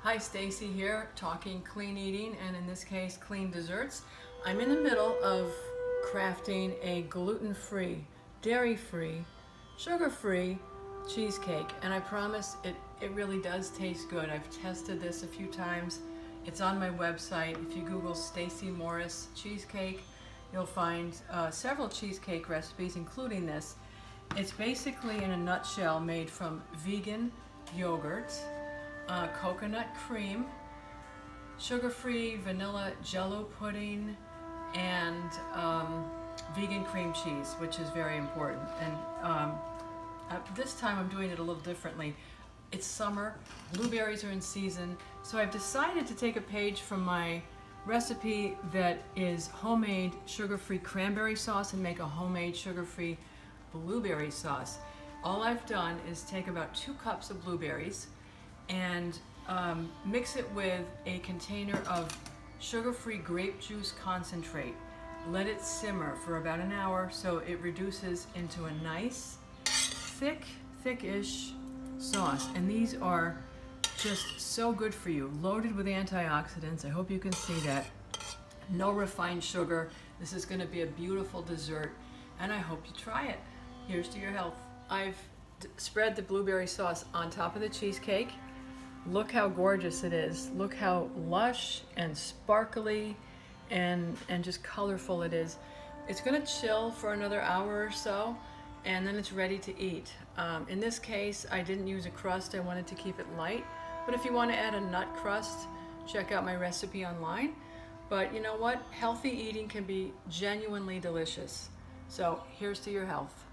Hi, Stacy here, talking clean eating, and in this case, clean desserts. I'm in the middle of crafting a gluten-free, dairy-free, sugar-free cheesecake, and I promise it really does taste good. I've tested this a few times. It's on my website. If you Google Stacy Morris cheesecake, you'll find several cheesecake recipes, including this. It's basically, in a nutshell, made from vegan yogurt, coconut cream, sugar-free vanilla jello pudding, and vegan cream cheese, which is very important. And this time I'm doing it a little differently. It's summer, blueberries are in season, so I've decided to take a page from my recipe that is homemade sugar-free cranberry sauce and make a homemade sugar-free blueberry sauce. All I've done is take about 2 cups of blueberries and mix it with a container of sugar-free grape juice concentrate. Let it simmer for about an hour so it reduces into a nice, thickish sauce. And these are just so good for you, loaded with antioxidants. I hope you can see that. No refined sugar. This is going to be a beautiful dessert, and I hope you try it. Here's to your health. I've spread the blueberry sauce on top of the cheesecake. Look how gorgeous it is. Look how lush and sparkly and just colorful it is. It's going to chill for another hour or so, and then it's ready to eat. In this case, I didn't use a crust. I wanted to keep it light. But if you want to add a nut crust, check out my recipe online. But you know what? Healthy eating can be genuinely delicious. So here's to your health.